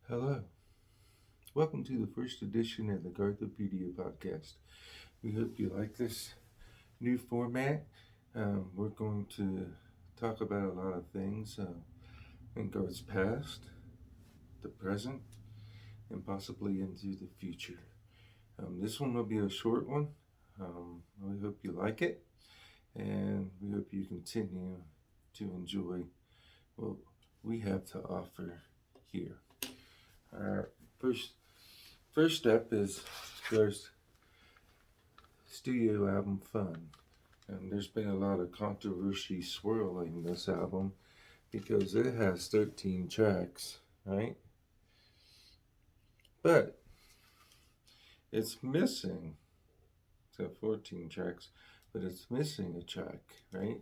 Hello. Welcome to the first edition of the Garthopedia Podcast. We hope you like this new format. We're going to talk about a lot of things in Garth's past, the present, and possibly into the future. This one will be a short one. We hope you like it, and we hope you continue to enjoy what we have to offer here. Our first step is Garth's studio album Fun. And there's been a lot of controversy swirling this album because it has 13 tracks, right? But it's missing, so 14 tracks, but it's missing a track, right?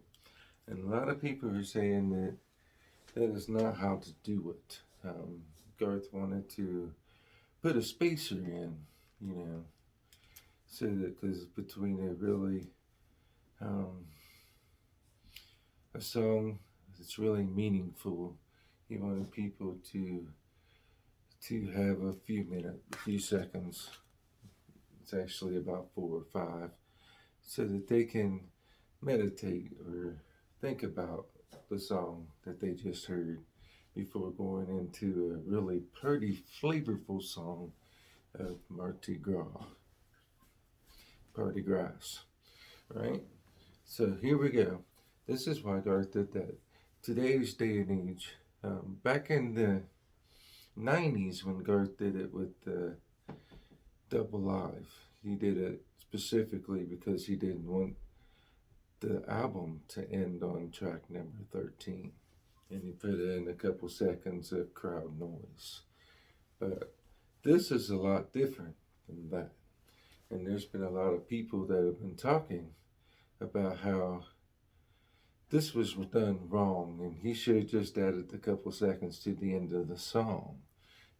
And a lot of people are saying that that is not how to do it. Garth wanted to put a spacer in, so that because between a song that's really meaningful, he wanted people to have a few seconds. It's actually about 4 or 5, so that they can meditate or think about the song that they just heard before going into a really pretty flavorful song of Mardi Gras. Party Grass, right? So here we go. This is why Garth did that. Today's day and age, back in the 90s when Garth did it with the Double Live, he did it specifically because he didn't want the album to end on track number 13. And he put in a couple seconds of crowd noise. But this is a lot different than that. And there's been a lot of people that have been talking about how this was done wrong and he should have just added a couple seconds to the end of the song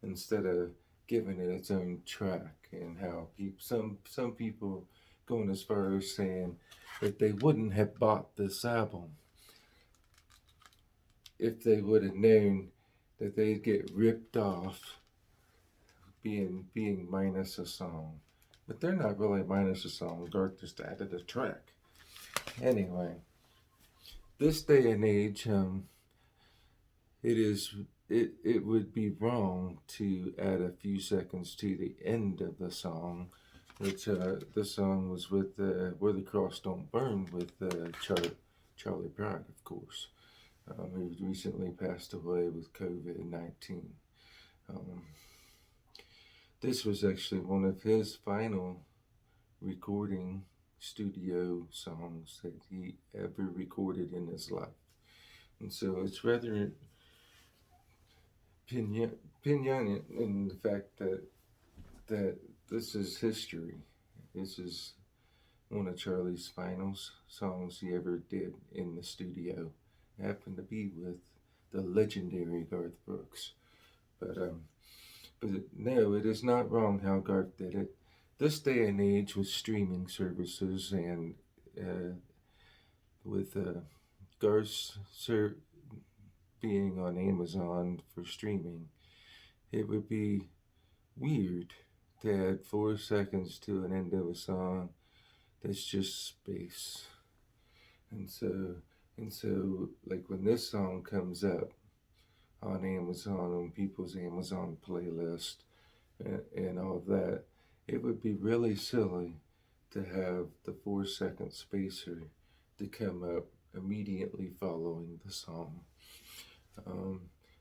instead of giving it its own track, and how some people going as far as saying that they wouldn't have bought this album if they would have known that they'd get ripped off being minus a song. But they're not really minus a song. Garth just added a track. Anyway, this day and age, it would be wrong to add a few seconds to the end of the song, which the song was with "Where the Cross Don't Burn" with Charley, of course, who recently passed away with COVID-19. This was actually one of his final recording studio songs that he ever recorded in his life. And so it's rather poignant in the fact that this is history. This is one of Charley's final songs he ever did in the studio. It happened to be with the legendary Garth Brooks. But no, it is not wrong how Garth did it. This day and age with streaming services and with Garth being on Amazon for streaming, it would be weird to add 4 seconds to an end of a song that's just space. And so like when this song comes up on Amazon, on people's Amazon playlist and all that, it would be really silly to have the 4 second spacer to come up immediately following the song.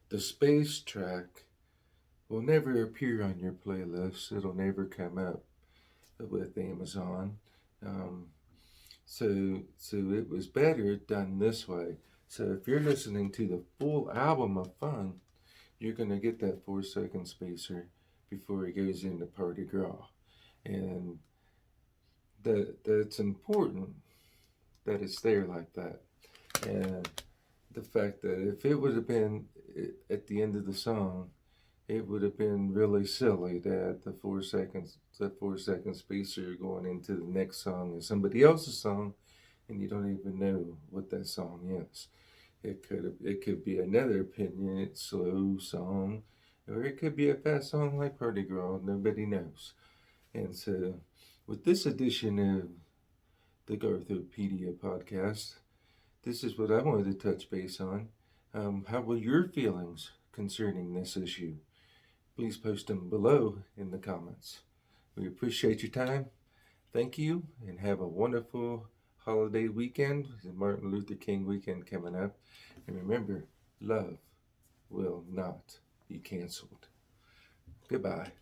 The space track will never appear on your playlist. It'll never come up with Amazon. So it was better done this way. So if you're listening to the full album of Fun, you're going to get that 4 second spacer before it goes into Party Gras. And that's important that it's there like that. And the fact that if it would have been at the end of the song, it would have been really silly to add the 4 second spacer going into the next song and somebody else's song, and you don't even know what that song is. It could be another opinion, slow song, or it could be a fast song like Party Girl, nobody knows. And so, with this edition of the Garthopedia Podcast, this is what I wanted to touch base on. How were your feelings concerning this issue? Please post them below in the comments. We appreciate your time. Thank you, and have a wonderful holiday weekend. The Martin Luther King weekend coming up. And remember, love will not be canceled. Goodbye.